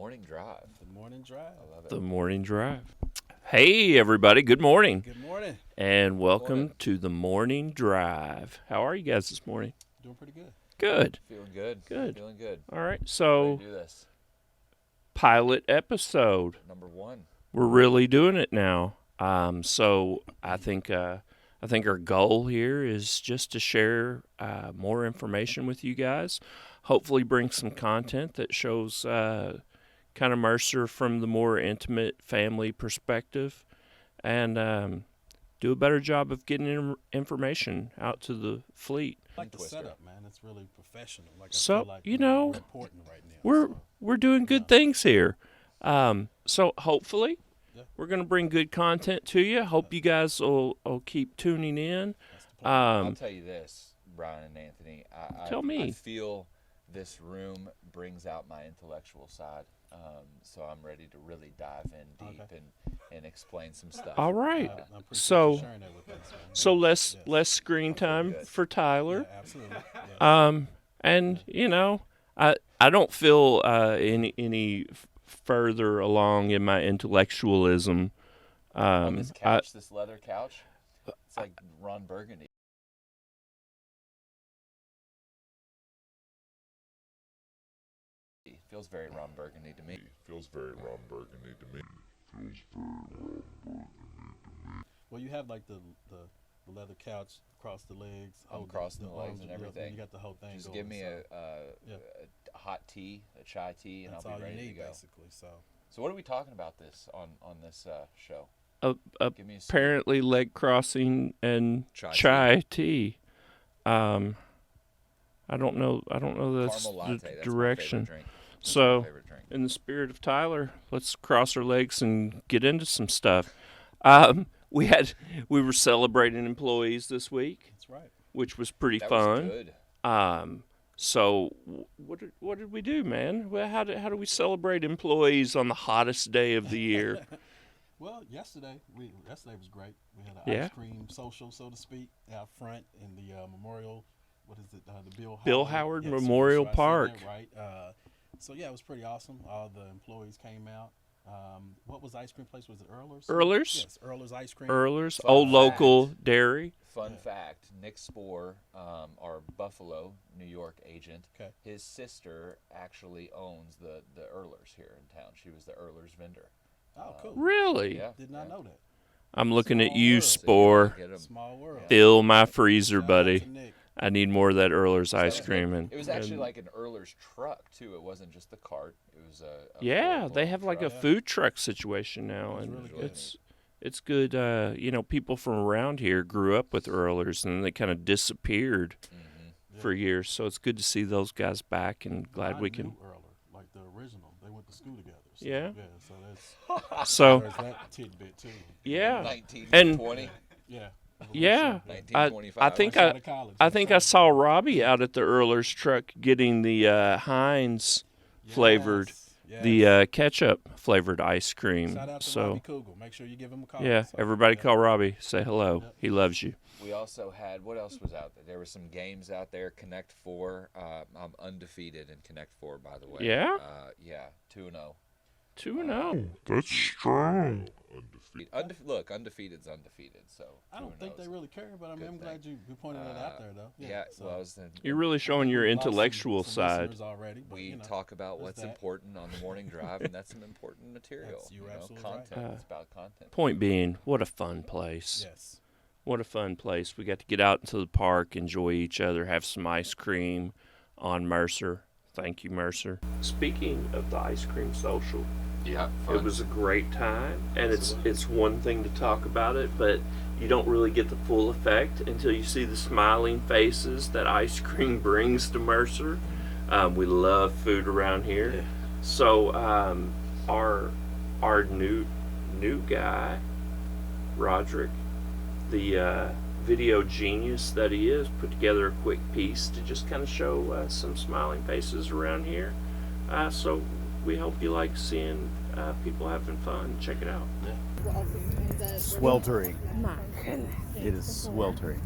morning drive. The morning drive. I love it. The morning drive. Hey, everybody. Good morning. Good morning. And welcome to the morning drive. How are you guys this morning? Doing pretty good. Good. Feeling good. Good. Feeling good. All right. Ready So, to do this. pilot episode. Number one. We're really doing it now. So I think our goal here is just to share more information with you guys. Hopefully, bring some content that shows kind of Mercer from the more intimate family perspective, and do a better job of getting information out to the fleet. I like the setup, man. It's really professional. Like, So, I feel like you know, we're important right now. We're doing good things here. So hopefully, Yeah. we're going to bring good content to you. Hope you guys will keep tuning in. That's the plan. I'll tell you this, Brian and Anthony. Tell me. I feel this room brings out my intellectual side. So I'm ready to really dive in deep and explain some stuff. All right. I appreciate So- you sharing that with us, man. So Yes. less screen time good. for Tyler. Yeah, absolutely. Yeah. And you know, I don't feel any further along in my intellectualism. On this couch, this leather couch, it's like Ron Burgundy. It feels very Ron Burgundy to me. Well, you have like the leather couch across the legs. I'm crossing the legs arms, and yeah, everything. You got the whole thing. Just going, give me so a hot tea, a chai tea, and that's I'll all be ready you need, to go. basically. So So what are we talking about on this show? Give me a Apparently, leg crossing and Chai chai tea. I don't know. That's caramel latte. the That's direction. my favorite drink. That's So, my favorite drink. in the spirit of Tyler, let's cross our legs and get into some stuff. We were celebrating employees this week, that's right. which was pretty That fun. was good. So what did we do, man? Well, how do we celebrate employees on the hottest day of the year? Well, yesterday was great. We had an Yeah. ice cream social, so to speak, out front in the memorial. What is it? The Bill Howard Yes, Memorial that's right, I said Park. that right. So yeah, it was pretty awesome. All the employees came out. What was the ice cream place? Was it Earler's? Earler's? Yes, Earler's ice cream. Earler's, Fun old fact. local dairy. Fun fact: Nick Spohr, our Buffalo, New York agent, Okay. his sister actually owns the Earlers here in town. She was the Earlers vendor. Oh, cool. Really? Yeah, Did not know that. I'm looking at Small you, world. So you Spore. get 'em. Small world. Fill my freezer, Shout out buddy. to Nick. I need more of that Earler's ice So cream. And it was actually and- like an Earlers truck too. It wasn't just the cart. It was a yeah, full-blown they have like a truck. food truck situation now, That's and really good. it's good. You know, people from around here grew up with Earlers, and then they kind of disappeared Mhm. for years. So it's good to see those guys back, and glad I we knew can. Earler, like the original. They went to school together. So, Yeah. So that's So there's that tidbit too. yeah, 1920, Yeah. yeah. 1925. I think Fresh out of college. I think I saw Robbie out at the Earler's truck getting the Heinz flavored, Yes. the ketchup flavored ice cream. Shout out to So Robbie Kugel. Make sure you give him a call. yeah, So, everybody yeah. call Robbie. Say hello. Yep. He loves you. We also had, what else was out there? There were some games out there. Connect Four. I'm undefeated in Connect Four, by the way. Yeah? Yeah, 2-0. 2-0. That's strong. Look, undefeated's undefeated. So I don't 2-0 think they is- really care, but good I'm glad you pointed it out there, though. Yeah, so well, I was in, You're really showing your we lost intellectual some side. listeners already, but, we you know, talk about there's what's that. important on the morning drive, and that's some important material. You're you know, absolutely right. content. It's about content. Point being, what a fun place. Yes. What a fun place. We got to get out into the park, enjoy each other, have some ice cream on Mercer. Thank you, Mercer. Speaking of the ice cream social, Yeah, it was a great time, and it's one thing to talk about it, but you don't really get the full effect until you see the smiling faces that ice cream brings to Mercer. We love food around here. Yeah. So our new guy, Roderick, the video genius that he is, put together a quick piece to just kind of show some smiling faces around here. So we hope you like seeing people having fun. Check it out. Sweltering. It is sweltering.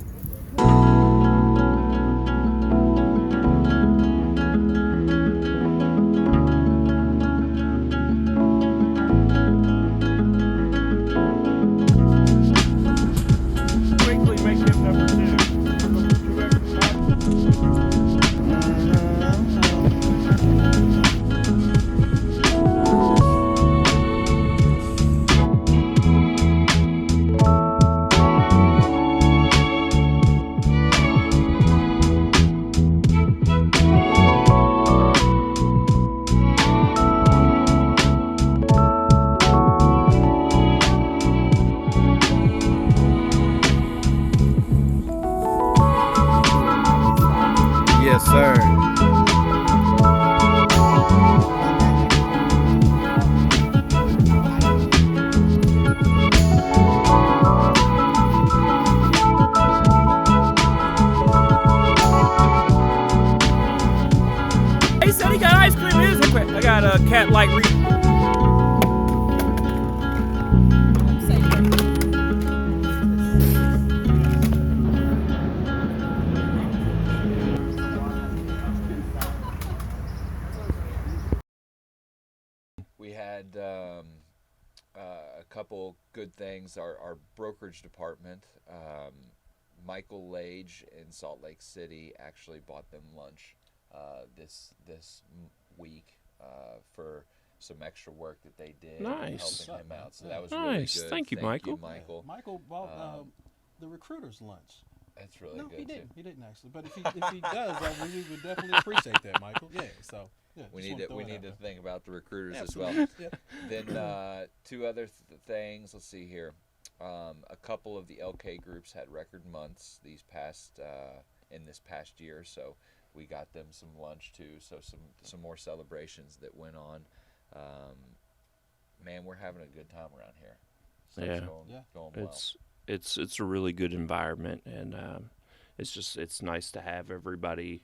sir. He said he got ice cream in his quick. I got a cat like read. We had a couple good things. Our brokerage department, Michael Lage in Salt Lake City, actually bought them lunch this week for some extra work that they did, Nice. helping him out. So that was Nice. really good. Thank you, Michael. Michael. Michael bought the recruiter's lunch. That's really No, good. he too. didn't. He didn't actually. But if he does, we would definitely appreciate that, Michael. Yeah. So yeah, We just need wanna to throw we it need out to there. think about the recruiters as Absolutely. well. Yeah. Then two other things. Let's see here. A couple of the LK groups had record months in this past year, so we got them some lunch too. So some more celebrations that went on. Man, we're having a good time around here. Stuff's going well. It's a really good environment, and it's nice to have everybody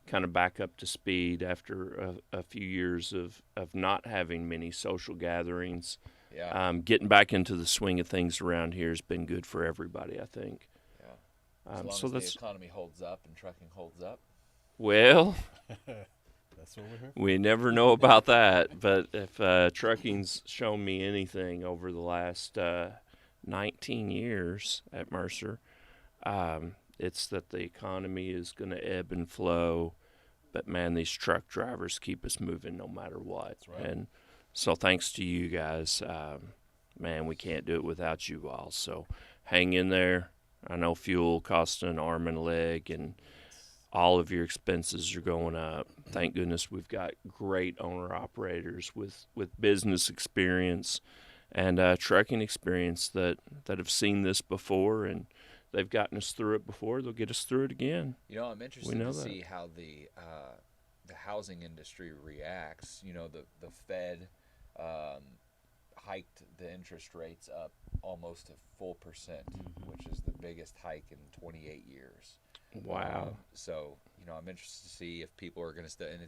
kind of back up to speed after a few years of not having many social gatherings. Yeah. Getting back into the swing of things around here has been good for everybody, I think. Yeah. As long So as that's the economy holds up and trucking holds up. well. That's what we're here for. We never know about that, but if trucking's shown me anything over the last 19 years at Mercer, it's that the economy is going to ebb and flow, but man, these truck drivers keep us moving no matter what. That's right. And so thanks to you guys, man, we can't do it without you all. So hang in there. I know fuel costs an arm and a leg, and all of your expenses are going up. Thank goodness we've got great owner-operators with business experience and trucking experience that have seen this before, and they've gotten us through it before. They'll get us through it again. You know, I'm interested know to that. see how the housing industry reacts. You know, the Fed hiked the interest rates up almost a full percent, which is the biggest hike in 28 years. Wow. So, you know, I'm interested to see if people are going to and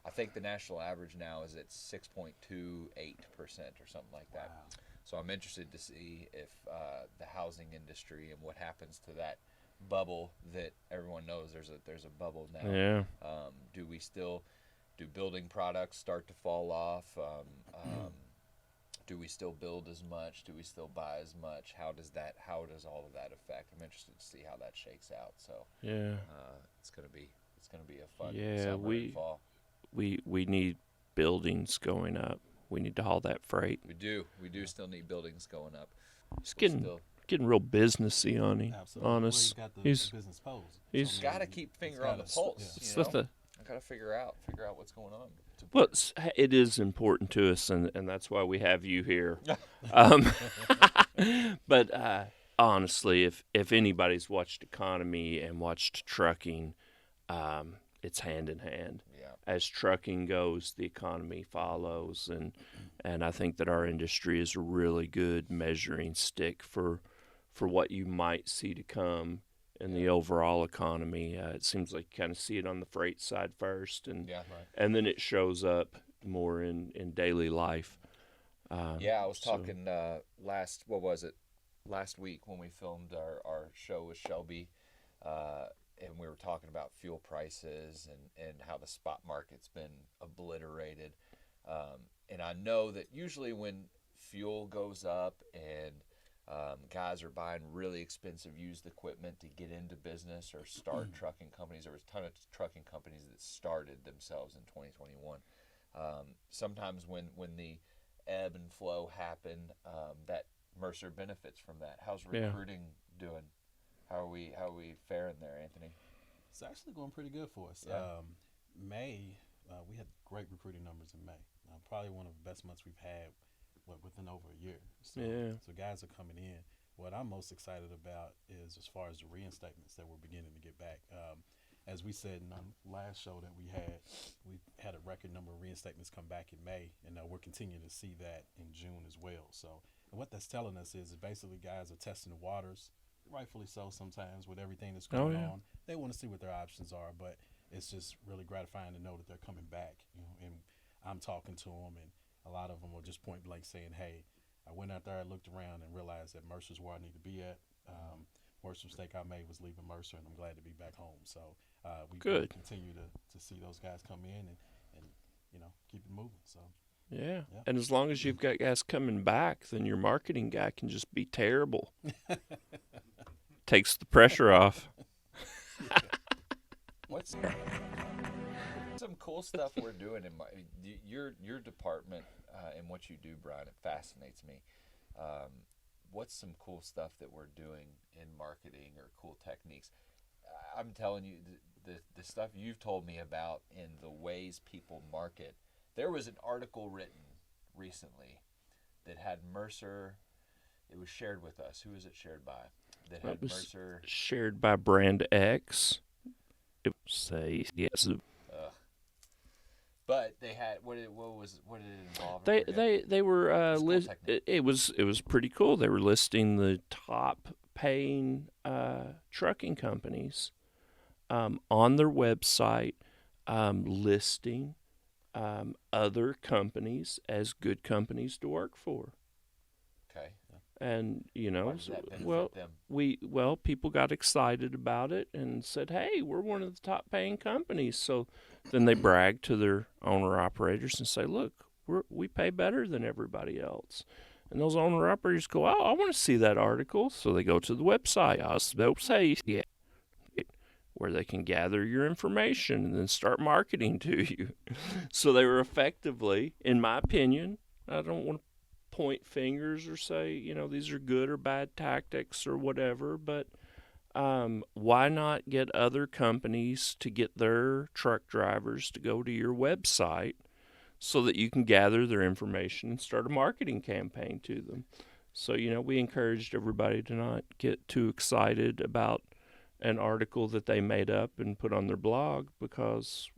I think the national average now is at 6.28% or something like that. Wow. So I'm interested to see if the housing industry and what happens to that bubble that everyone knows there's a bubble now. Yeah. Do building products start to fall off? Do we still build as much? Do we still buy as much? How does all of that affect? I'm interested to see how that shakes out. So Yeah. it's gonna be a fun Yeah, summer and fall. We need buildings going up. We need to haul that freight. We do still need buildings going up. It's getting real businessy on him. Absolutely. On Well, us. got the He's business pose. he's- So, Got to keep finger on the gotta- pulse. yeah. it's You not know? the I gotta figure out what's going on. Well, it is important to us, and that's why we have you here. um, but honestly, if anybody's watched economy and watched trucking, it's hand in hand. Yeah. As trucking goes, the economy follows, and I think that our industry is a really good measuring stick for what you might see to come in the overall economy. It seems like you kind of see it on the freight side first, and Yeah. and then it shows up more in daily life. Yeah, I was so- talking last week when we filmed our show with Shelby, and we were talking about fuel prices and how the spot market's been obliterated. And I know that usually when fuel goes up and guys are buying really expensive used equipment to get into business or start trucking companies. There was a ton of trucking companies that started themselves in 2021. Sometimes when the ebb and flow happen, that Mercer benefits from that. How's recruiting doing? How are we faring there, Anthony? It's actually going pretty good for us. Yeah. May, we had great recruiting numbers in May. Probably one of the best months we've had within over a year. So guys are coming in. What I'm most excited about is as far as the reinstatements that we're beginning to get back. as we said in the last show that we had a record number of reinstatements come back in May, and we're continuing to see that in June as well. So, and what that's telling us is basically guys are testing the waters, rightfully so sometimes with everything that's going on. They want to see what their options are, but it's just really gratifying to know that they're coming back. And I'm talking to them, and a lot of them are just point blank saying, "Hey, I went out there, I looked around, and realized that Mercer's where I need to be at. Worst mistake I made was leaving Mercer, and I'm glad to be back home." So we continue to see those guys come in and keep it moving. So yeah, and as long as you've got guys coming back, then your marketing guy can just be terrible. Takes the pressure off. What's some cool stuff we're doing in your department and what you do, Brian? It fascinates me. What's some cool stuff that we're doing in marketing or cool techniques? I'm telling you, the stuff you've told me about in the ways people market. There was an article written recently that had Mercer. It was shared with us. Who was it shared by? That had Mercer shared by Brand X. It say yes. But they had what did it involve? They were it was pretty cool. They were listing the top paying trucking companies on their website, listing other companies as good companies to work for. Okay. And Why does that benefit them? people got excited about it and said, "Hey, we're one of the top paying companies." So then they brag to their owner operators and say, "Look, we pay better than everybody else." And those owner operators go, "Oh, I want to see that article." So they go to the website, where they can gather your information and then start marketing to you. So they were effectively, in my opinion, I don't want to point fingers or say, these are good or bad tactics or whatever, but why not get other companies to get their truck drivers to go to your website so that you can gather their information and start a marketing campaign to them? So, we encouraged everybody to not get too excited about an article that they made up and put on their blog because,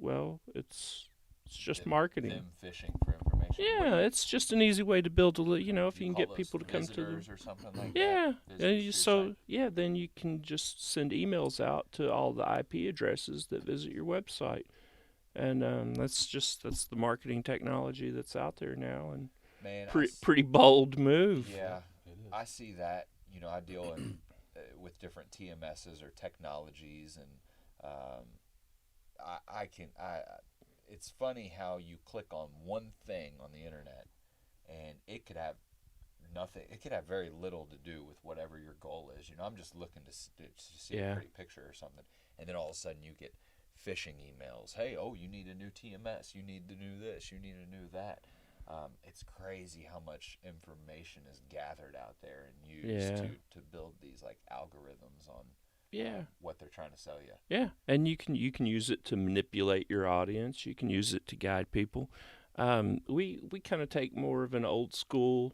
it's just marketing. Them fishing for information. Yeah, it's just an easy way to build if you can get people to come to the or something like that. Then you can just send emails out to all the IP addresses that visit your website, and that's the marketing technology that's out there now, and pretty bold move. Yeah, I see that. I deal with different TMSs or technologies, and it's funny how you click on one thing on the internet and it could have nothing. It could have very little to do with whatever your goal is. I'm just looking to see a pretty picture or something, and then all of a sudden you get phishing emails. Hey, you need a new TMS. You need to do this. You need to do that. It's crazy how much information is gathered out there and used to build these like algorithms on what they're trying to sell you. Yeah, and you can use it to manipulate your audience. You can use it to guide people. We kind of take more of an old school,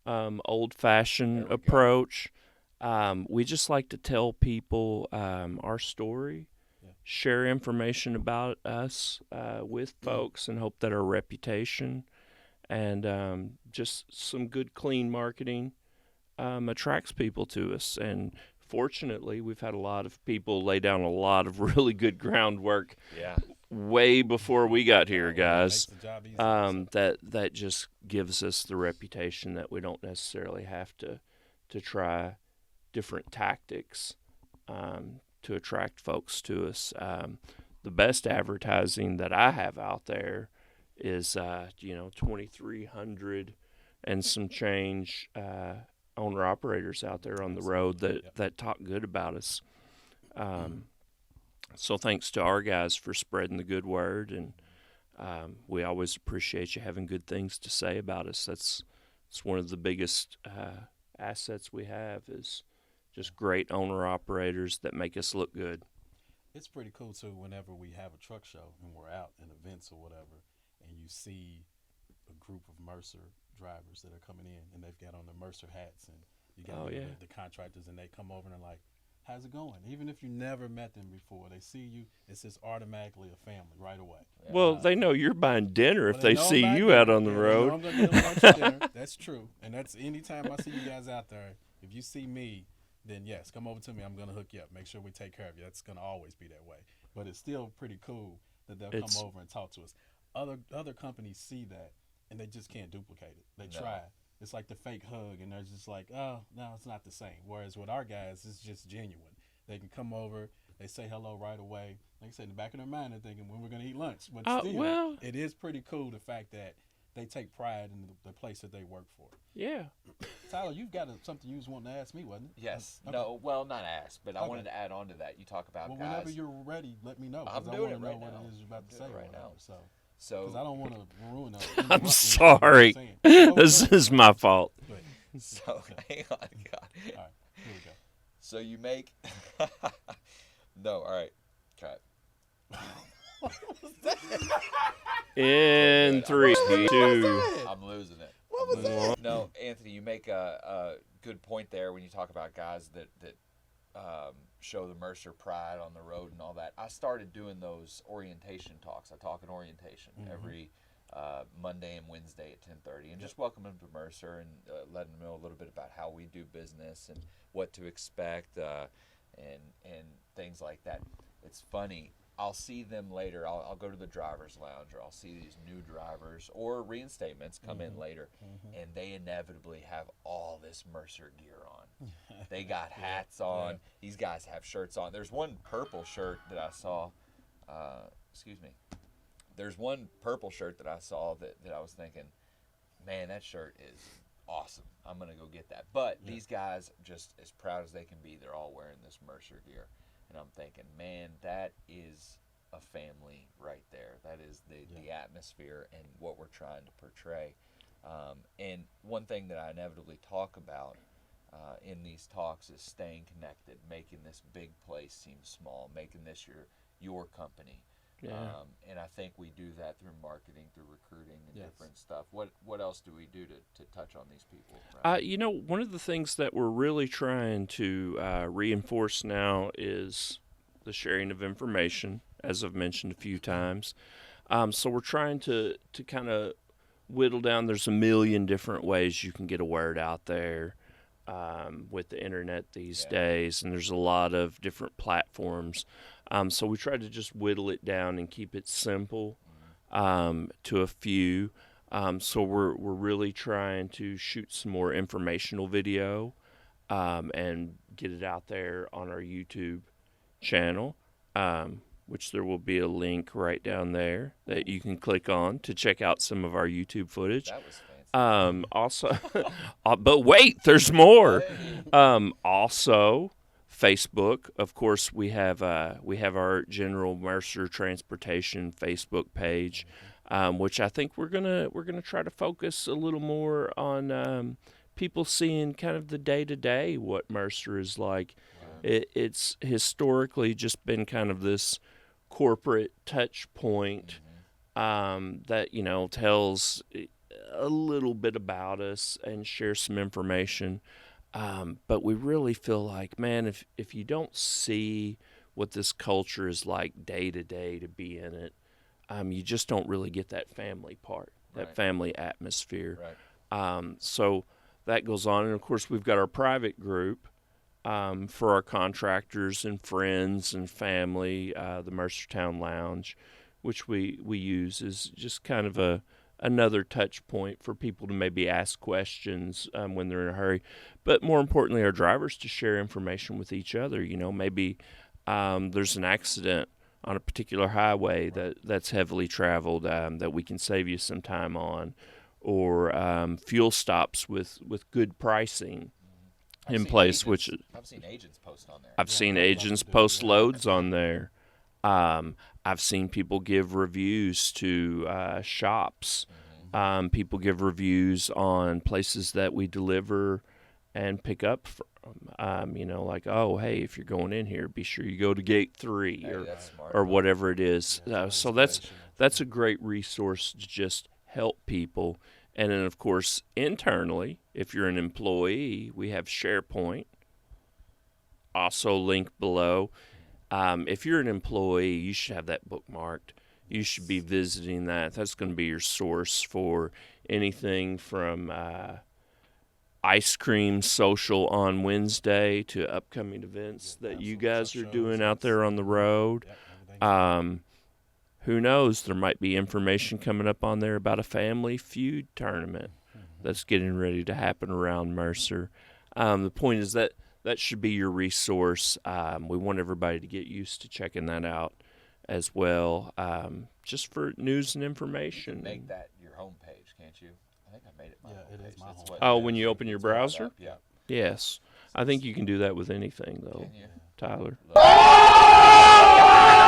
old-fashioned approach. We just like to tell people our story, share information about us with folks, and hope that our reputation and just some good, clean marketing attracts people to us. And fortunately, we've had a lot of people lay down a lot of really good groundwork way before we got here, guys. That just gives us the reputation that we don't necessarily have to try different tactics to attract folks to us. The best advertising that I have out there is 2,300 and some change owner operators out there on the road that talk good about us. So thanks to our guys for spreading the good word, and we always appreciate you having good things to say about us. It's one of the biggest assets we have is just great owner operators that make us look good. It's pretty cool too whenever we have a truck show and we're out in events or whatever, and you see a group of Mercer drivers that are coming in and they've got on the Mercer hats, and you got the contractors, and they come over and they're like, how's it going? Even if you never met them before, they see you, it's just automatically a family right away. Well, they know you're buying dinner if Well, they know I'm see back you there. out on the Yeah, they know road. I'm gonna get them lunch or dinner. That's true, and that's anytime I see you guys out there. If you see me, then yes, come over to me. I'm gonna hook you up. Make sure we take care of you. That's gonna always be that way. But it's still pretty cool that they'll It's come over and talk to us. Other companies see that and they just can't duplicate it. They No. try. It's like the fake hug, and they're just like, oh no, it's not the same. Whereas with our guys, it's just genuine. They can come over. They say hello right away. Like I said, in the back of their mind, they're thinking when we're going to eat lunch. But still, well, it is pretty cool the fact that they take pride in the place that they work for. yeah. Tyler, you've got something you was wanting to ask me, wasn't it? Yes. Okay. No. Well, not ask, but I Okay. wanted to add on to that. You talk about Well, guys. whenever you're ready, let me know. 'Cause I'm I doing wanna it know right what now. it is you're about to say I'm doing it right whatever. now. So, So because I don't want to ruin it. I'm sorry. This is my fault. So hang on, God. All right, here we go. So you make no. All right, cut. In Good. 3, 2. I'm losing it. What was that? No, Anthony, you make a good point there when you talk about guys that show the Mercer pride on the road and all that. I started doing those orientation talks. I talk in orientation every Monday and Wednesday at 10:30, and just welcome them to Mercer and letting them know a little bit about how we do business and what to expect and things like that. It's funny. I'll see them later. I'll go to the driver's lounge, or I'll see these new drivers or reinstatements come in later, and they inevitably have all this Mercer gear on. They got hats on. yeah. These guys have shirts on. There's one purple shirt that I saw. Excuse me. There's one purple shirt that I saw that I was thinking, man, that shirt is awesome. I'm going to go get that. But these guys, just as proud as they can be, they're all wearing this Mercer gear. And I'm thinking, man, that is a family right there. That is the atmosphere and what we're trying to portray. And one thing that I inevitably talk about in these talks is staying connected, making this big place seem small, making this your company. Yeah. And I think we do that through marketing, through recruiting, and Yes. different stuff. What else do we do to touch on these people? One of the things that we're really trying to reinforce now is the sharing of information, as I've mentioned a few times. So we're trying to kind of whittle down. There's a million different ways you can get a word out there with the internet these days, and there's a lot of different platforms. So we try to just whittle it down and keep it simple to a few. So we're really trying to shoot some more informational video and get it out there on our YouTube channel, which there will be a link right down there that you can click on to check out some of our YouTube footage. That was fancy. Also, but wait, there's more. Also, Facebook, of course, we have our General Mercer Transportation Facebook page, which I think we're gonna try to focus a little more on people seeing kind of the day-to-day what Mercer is like. It's historically just been kind of this corporate touch point that tells a little bit about us and shares some information. But we really feel like, man, if you don't see what this culture is like day to day to be in it, you just don't really get that family part, that Right. family atmosphere. Right. So that goes on. And, of course, we've got our private group for our contractors and friends and family, the Mercertown Lounge, which we use as just kind of another touch point for people to maybe ask questions when they're in a hurry. But more importantly, our drivers to share information with each other. Maybe there's an accident on a particular highway that's heavily traveled that we can save you some time on, or fuel stops with good pricing in place. I've seen agents post on there. I've seen agents post loads on there. I've seen people give reviews to shops. People give reviews on places that we deliver and pick up from. Like, oh, hey, if you're going in here, be sure you go to gate 3 Hey, that's smart. or whatever it is. So that's a great resource to just help people. And then, of course, internally, if you're an employee, we have SharePoint. also linked below. If you're an employee, you should have that bookmarked. You should be visiting that. That's going to be your source for anything from ice cream social on Wednesday to upcoming events that you guys are doing out there on the road. Who knows? There might be information coming up on there about a family feud tournament that's getting ready to happen around Mercer. The point is that should be your resource. We want everybody to get used to checking that out as well, just for news and You information. can make that your homepage, can't you? I think I made it my homepage. it is my That's homepage. what Oh, it when is. you open your It's brought browser? up, Yeah. Yes. I think you can do that with anything, though, Can you? Tyler. Look.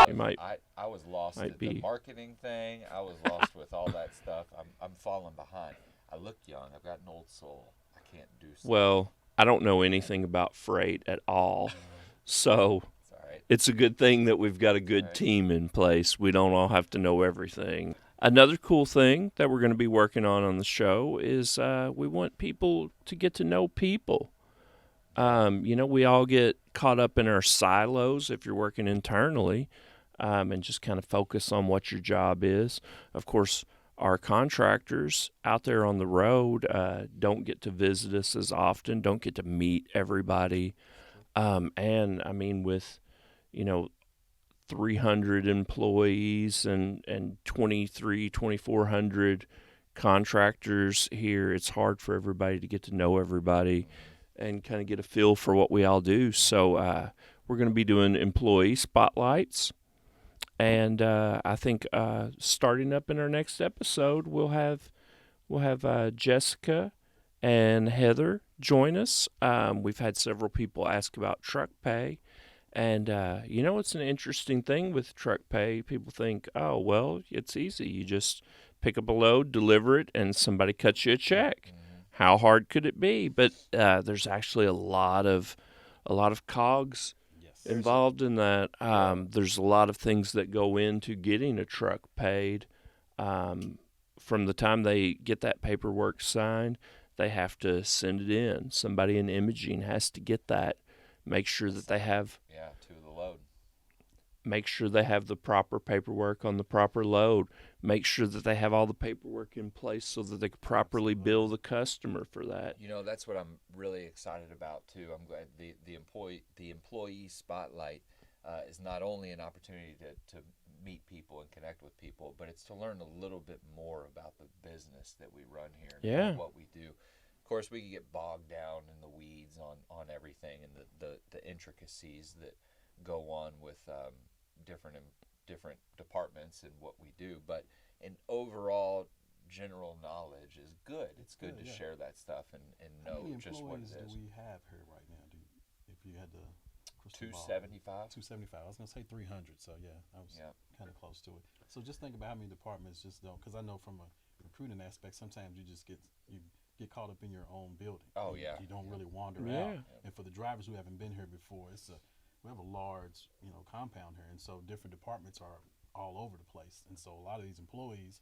You might. I was lost might at the be. marketing thing. I was lost with all that stuff. I'm falling behind. I look young. I've got an old soul. I can't do stuff. Well, I don't know anything about freight at all, so It's all right. it's a good thing that we've got a good Right. team in place. We don't all have to know everything. Another cool thing that we're going to be working on the show is we want people to get to know people. We all get caught up in our silos if you're working internally, and just kind of focus on what your job is. Of course, our contractors out there on the road don't get to visit us as often, don't get to meet everybody. And I mean, with, 300 employees and 2,400 contractors here, it's hard for everybody to get to know everybody and kind of get a feel for what we all do. So we're going to be doing employee spotlights. And I think starting up in our next episode, we'll have Jessica and Heather join us. We've had several people ask about truck pay. And, it's an interesting thing with truck pay. People think, oh, well, it's easy. You just pick up a load, deliver it, and somebody cuts you a check. How hard could it be? But there's actually a lot of cogs involved in that. There's a lot of things that go into getting a truck paid. From the time they get that paperwork signed, they have to send it in. Somebody in imaging has to get that. Make sure that they have To the load. Make sure they have the proper paperwork on the proper load. Make sure that they have all the paperwork in place so that they can properly bill the customer for that. That's what I'm really excited about too. I'm glad the employee spotlight is not only an opportunity to meet people and connect with people, but it's to learn a little bit more about the business that we run here and what we do. Of course, we can get bogged down in the weeds on everything and the intricacies that go on with different departments and what we do. But in overall general knowledge is good. It's good to share that stuff and know just what it is. How many employees do we have here right now? If you had to 275. 275. I was gonna say 300. So yeah, I was kind of close to it. So just think about how many departments just don't. Because I know from a recruiting aspect, sometimes you get caught up in your own building. Oh yeah. You don't really wander Yeah. out. And for the drivers who haven't been here before, we have a large compound here, and so different departments are all over the place. And so a lot of these employees,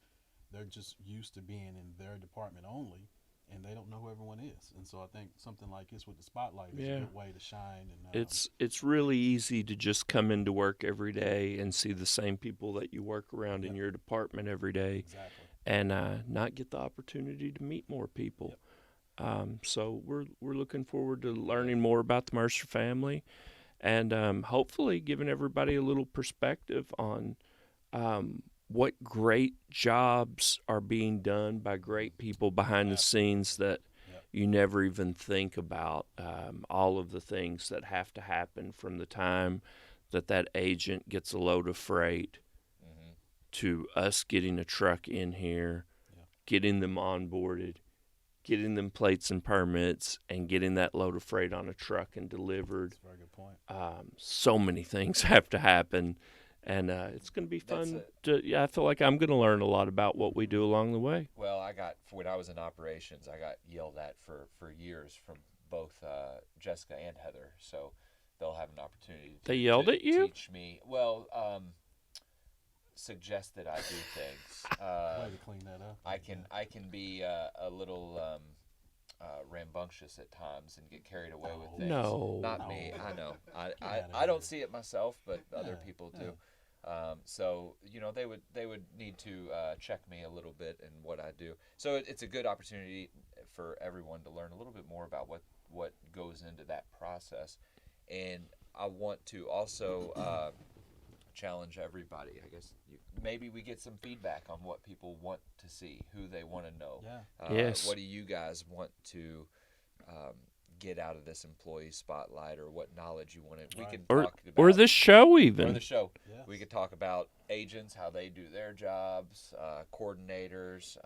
they're just used to being in their department only, and they don't know who everyone is. And so I think something like this with the spotlight is a good way to shine. And it's really easy to just come into work every day and see the same people that you work around in your department every day, exactly. and not get the opportunity to meet more people. So we're looking forward to learning more about the Mercer family, and hopefully giving everybody a little perspective on what great jobs are being done by great people behind the scenes that you never even think about. All of the things that have to happen from the time that agent gets a load of freight to us getting a truck in here, getting them onboarded, getting them plates and permits, and getting that load of freight on a truck and delivered. That's a very good point. So many things have to happen, and it's going to be fun. I feel like I'm going to learn a lot about what we do along the way. Well, when I was in operations, I got yelled at for years from both Jessica and Heather, so they'll have an opportunity They yelled at you? teach me. Well, suggest that I do things. Way to clean that up. I can be a little rambunctious at times and get carried away with things. No. Not me. I know. outta I don't here. see it myself, but other people do. So they would need to check me a little bit in what I do. So it's a good opportunity for everyone to learn a little bit more about what goes into that process, and I want to also challenge everybody. I guess maybe we get some feedback on what people want to see, who they want to know. Yeah. Yes. What do you guys want to get out of this employee spotlight, or what knowledge you want to? We Right. can Or talk about or the show even. or the show. Yes. We could talk about agents, how they do their jobs, coordinators,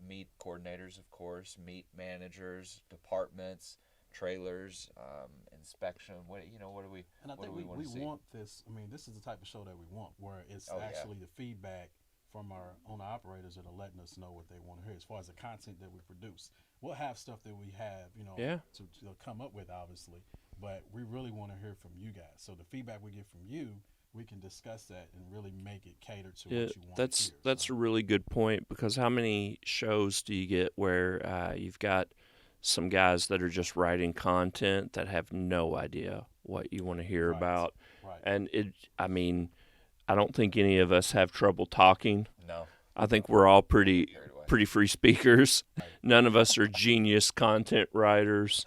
meet coordinators, of course, meet managers, departments, trailers, inspection. What do we? And I what think do we want to see? want this. I mean, this is the type of show that we want, where it's Oh, yeah. actually the feedback from our owner operators that are letting us know what they want to hear as far as the content that we produce. We'll have stuff that we have, Yeah. to come up with, obviously, but we really want to hear from you guys. So the feedback we get from you, we can discuss that and really make it cater to Yeah, what you want that's to hear. that's So, a really good point, because how many shows do you get where you've got some guys that are just writing content that have no idea what you want to hear Right. about, right. and I don't think any of us have trouble talking. No, I think we're all pretty carried away. free speakers. Right. None of us are genius content writers,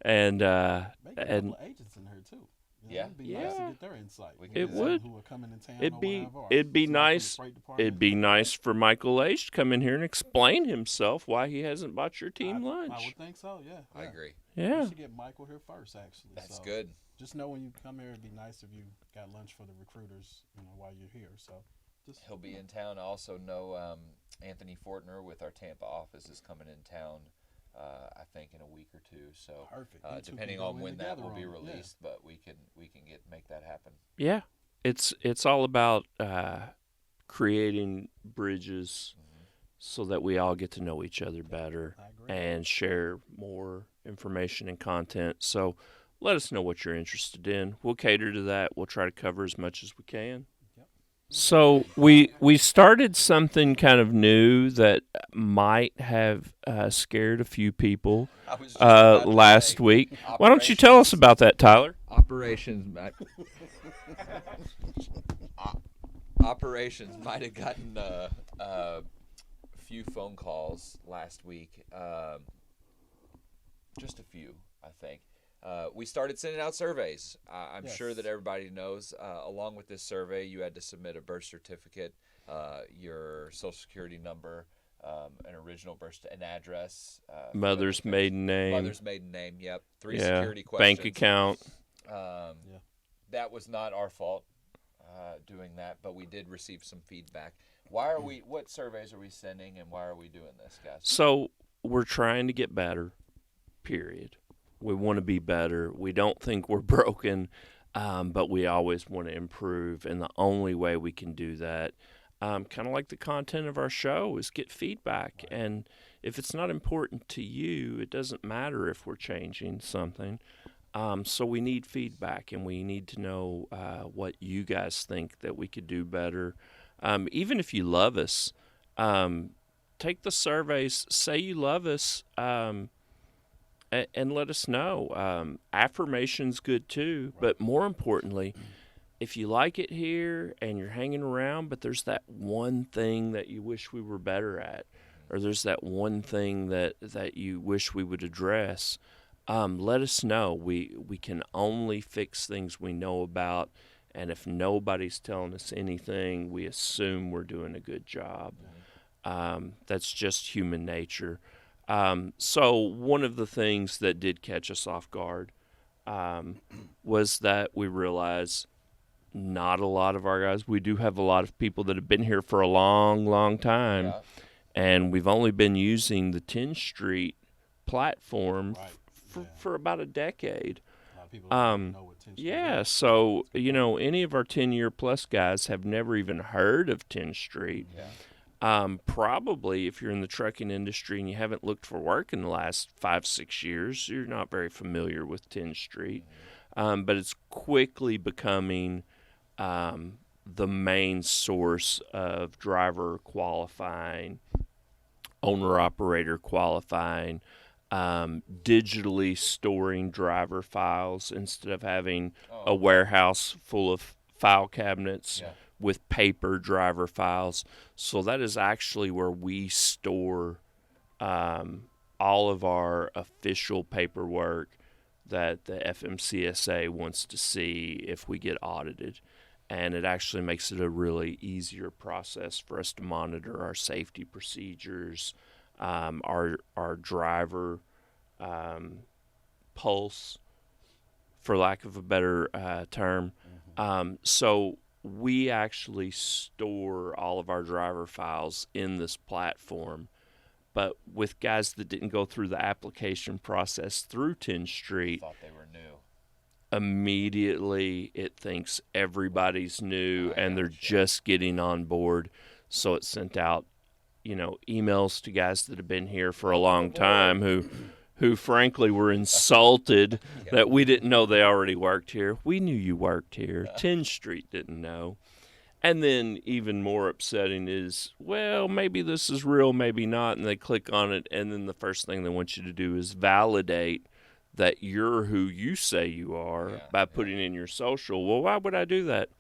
and Maybe a and couple of agents in here too. Yeah. It'd be nice to Yeah. get their insight. We can It do that. would. Who are coming in town It'd or be- whatever, or it'd be somebody from the nice- freight it'd department. be nice for Michael H to come in here and explain himself why he hasn't bought your team I lunch. would think so. Yeah. I yeah. agree. We Yeah. should get Michael here first, actually. That's So good. Just know when you come here, it'd be nice if you got lunch for the recruiters, while you're here. So just He'll be in town. I also know Anthony Fortner with our Tampa office is coming in town. I think in a week or two. So perfect. You two depending can go on in when that together will be on it. Yeah. released, but we can make that happen. Yeah, it's all about creating bridges so that we all get to know each other better I agree. and share more information and content. So let us know what you're interested in. We'll cater to that. We'll try to cover as much as we can. Yep. So we started something kind of new that might have scared a few people I was just about to last say, week. Why don't you tell us about that, Tyler? Operations operations might have gotten a few phone calls last week. Just a few, I think. We started sending out surveys. I'm Yes. sure that everybody knows. Along with this survey, you had to submit a birth certificate, your social security number, an original an address, Mother's maiden name, mother's maiden name. Yep, 3 yeah, security questions. bank account. Um, Yeah. That was not our fault doing that, but we did receive some feedback. What surveys are we sending, and why are we doing this, guys? So we're trying to get better, period. We want to be better. We don't think we're broken, but we always want to improve. And the only way we can do that, kind of like the content of our show, is get feedback. And if it's not important to you, it doesn't matter if we're changing something. So we need feedback, and we need to know what you guys think that we could do better. Even if you love us, take the surveys, say you love us, and let us know. Affirmation's good too, but more importantly, if you like it here and you're hanging around, but there's that one thing that you wish we were better at, or there's that one thing that you wish we would address, let us know. We can only fix things we know about, and if nobody's telling us anything, we assume we're doing a good job. That's just human nature. So one of the things that did catch us off guard was that we realized not a lot of our guys, we do have a lot of people that have been here for a long, long time, Yeah. and we've only been using the 10th Street platform Right. for about a decade. A lot of people don't even know what 10th Street Yeah, is. so, any of our 10-year plus guys have never even heard of 10th Street. Yeah. Probably if you're in the trucking industry and you haven't looked for work in the last 5-6 years, you're not very familiar with 10th Street. But it's quickly becoming the main source of driver qualifying, owner-operator qualifying, digitally storing driver files instead of having Oh, a warehouse full of file cabinets yeah. with paper driver files. So that is actually where we store all of our official paperwork that the FMCSA wants to see if we get audited. And it actually makes it a really easier process for us to monitor our safety procedures, our driver pulse, for lack of a better term. So we actually store all of our driver files in this platform. But with guys that didn't go through the application process through 10th Street, Thought they were new. immediately it thinks everybody's new and they're just getting on board. So it sent out, emails to guys that have been here for a long time who frankly were insulted that we didn't know they already worked here. We knew you worked here. 10th Street didn't know. And then even more upsetting is, well, maybe this is real, maybe not. And they click on it, and then the first thing they want you to do is validate that you're who you say you are by putting in your social. Well, why would I do that?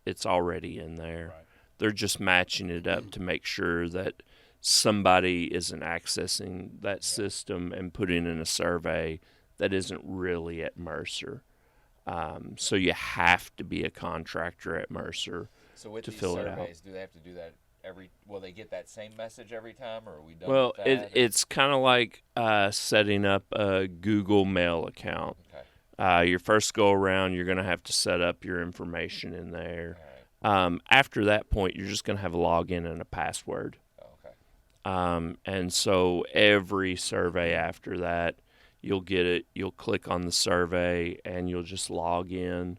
It's already in there. Right. They're just matching it up to make sure that somebody isn't accessing that system and putting in a survey that isn't really at Mercer. So you have to be a contractor at Mercer. So with to these fill it out. surveys, do they have to do that will they get that same message every time, or are we done Well, with that? it's kind of like setting up a Google Mail account. Okay. Your first go around, you're going to have to set up your information in there. All right. After that point, you're just going to have a login and a password. Oh, okay. And so every survey after that, you'll get it. You'll click on the survey, and you'll just log in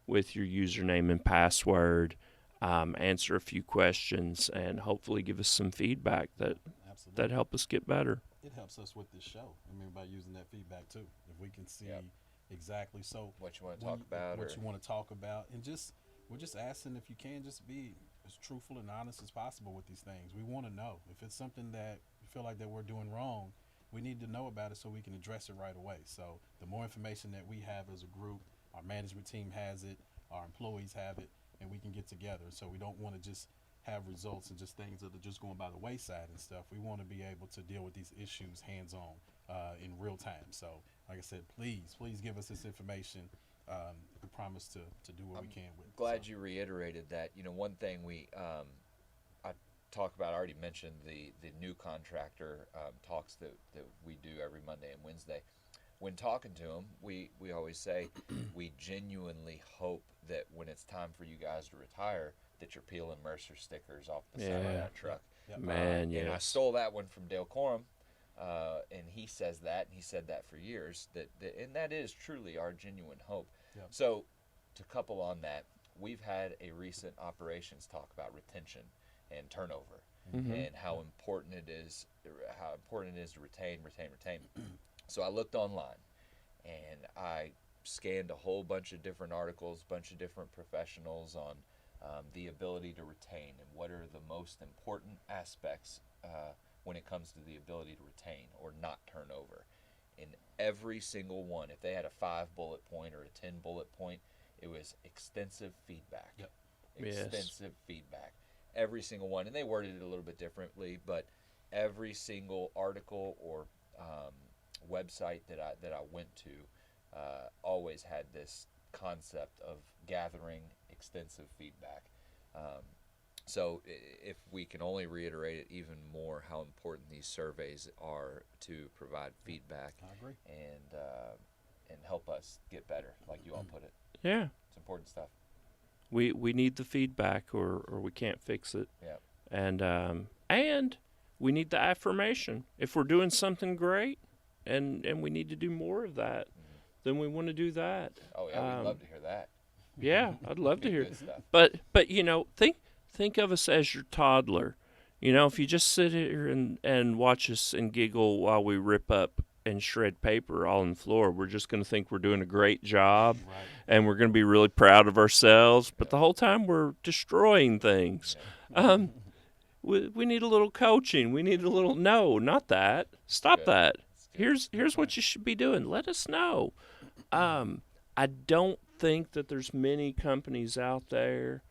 with your username and password. Answer a few questions, and hopefully give us some feedback that help us get better. It helps us with this show. I mean, by using that feedback too, if we can see exactly What you want to talk about, what you want to talk about, and we're just asking if you can just be as truthful and honest as possible with these things. We want to know if it's something that you feel like that we're doing wrong. We need to know about it so we can address it right away. So the more information that we have as a group, our management team has it, our employees have it, and we can get together. So we don't want to just have results and just things that are just going by the wayside and stuff. We want to be able to deal with these issues hands-on in real time. So like I said, please give us this information. We promise to do what we can with it. Glad you reiterated that. One thing I talk about, I already mentioned the new contractor talks that we do every Monday and Wednesday. When talking to them, we always say we genuinely hope that when it's time for you guys to retire, that you're peeling Mercer stickers off the side of that truck. Yep. Man, yes. And I stole that one from Dale Coram, and he says that, and he said that for years, and that is truly our genuine hope. Yep. So to couple on that, we've had a recent operations talk about retention and turnover, and how important it is to retain. So I looked online, and I scanned a whole bunch of different articles, bunch of different professionals on the ability to retain and what are the most important aspects when it comes to the ability to retain or not turn over. In every single one, if they had a 5 bullet point or a 10 bullet point, it was extensive feedback. Yep. Extensive feedback. Every single one, and they worded it a little bit differently, but every single article or website that I went to always had this concept of gathering extensive feedback. So if we can only reiterate it even more, how important these surveys are to provide feedback. I agree. And help us get better, like you all put it. Yeah. It's important stuff. We need the feedback or we can't fix it. Yeah. And we need the affirmation. If we're doing something great and we need to do more of that, then we want to do that. Oh yeah, we'd love to hear that. Yeah, I'd love to hear. Good stuff. But think of us as your toddler. If you just sit here and watch us and giggle while we rip up and shred paper all on the floor, we're just going to think we're doing a great job, Right. and we're going to be really proud of ourselves. But the whole time we're destroying things. We need a little coaching. We need a little. No, not that. Stop Good. that. here's what you should be doing. Let us know. I don't think that there's many companies out there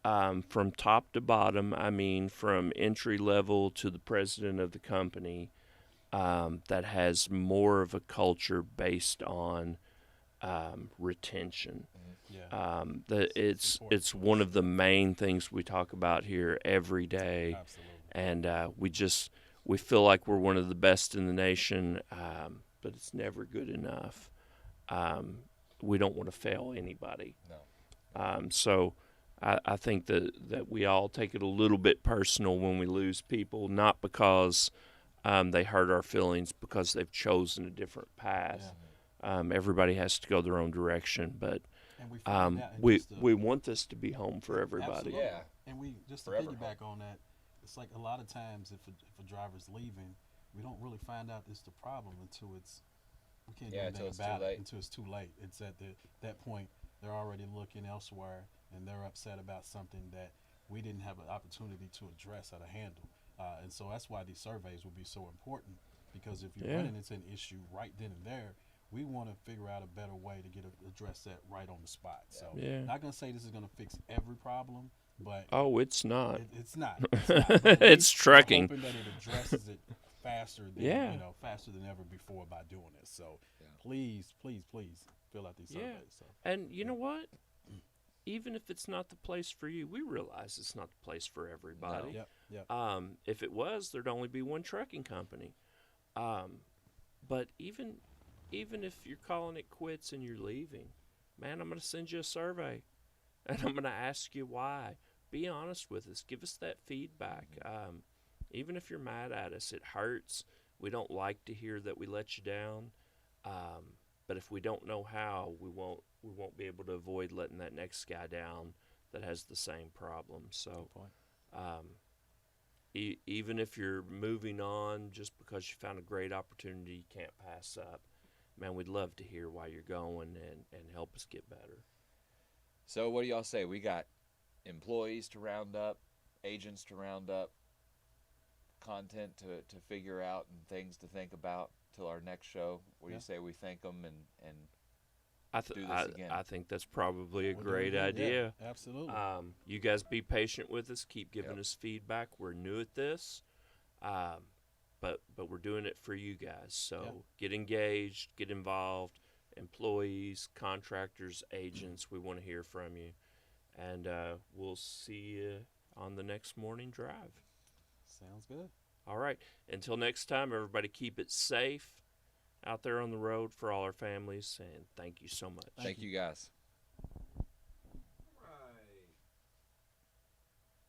from top to bottom. I mean, from entry level to the president of the company, that has more of a culture based on retention. Yeah. It's one of the main things we talk about here every day, Absolutely. and we feel like we're one of the best in the nation, but it's never good enough. We don't want to fail anybody. No. So I think that we all take it a little bit personal when we lose people, not because they hurt our feelings, because they've chosen a different path. Everybody has to go their own direction, but And we find out in we just the- we want this to be home for everybody. Absolutely. Yeah. And we just to Forever piggyback on that, it's like a lot of times if a driver's leaving, we don't really find out it's the problem until we can't do Yeah, anything until it's too about it late. until it's too late. It's at that point they're already looking elsewhere and they're upset about something that we didn't have an opportunity to address or to handle. And so that's why these surveys will be so important, because if you're Yeah. running into an issue right then and there, we want to figure out a better way to address that right on the spot. So, Yeah. not gonna say this is gonna fix every problem, but Oh, it's not. it's not. It's not. But at It's least trucking. we're hoping that it addresses it faster than Yeah. faster than ever before by doing this. So, Yeah. please fill out these Yeah. surveys. So, And you know what? Even if it's not the place for you, we realize it's not the place for everybody. yep. If it was, there'd only be one trucking company. But even if you're calling it quits and you're leaving, man, I'm going to send you a survey, and I'm going to ask you why. Be honest with us. Give us that feedback. Even if you're mad at us, it hurts. We don't like to hear that we let you down. But if we don't know how, we won't be able to avoid letting that next guy down that has the same problem. So, Good point. even if you're moving on just because you found a great opportunity you can't pass up, man, we'd love to hear why you're going and help us get better. So what do y'all say? We got employees to round up, agents to round up, content to figure out, and things to think about till our next show. What do you say we thank them and do this again? I think that's probably a We'll do it great again. idea. Yeah, absolutely. You guys be patient with us. Keep giving Yep. us feedback. We're new at this, but we're doing it for you guys. So Yep. get engaged, get involved. Employees, contractors, agents, we want to hear from you, and we'll see you on the next morning drive. Sounds good. All right. Until next time, everybody keep it safe out there on the road for all our families, and thank you so much. Thank you guys.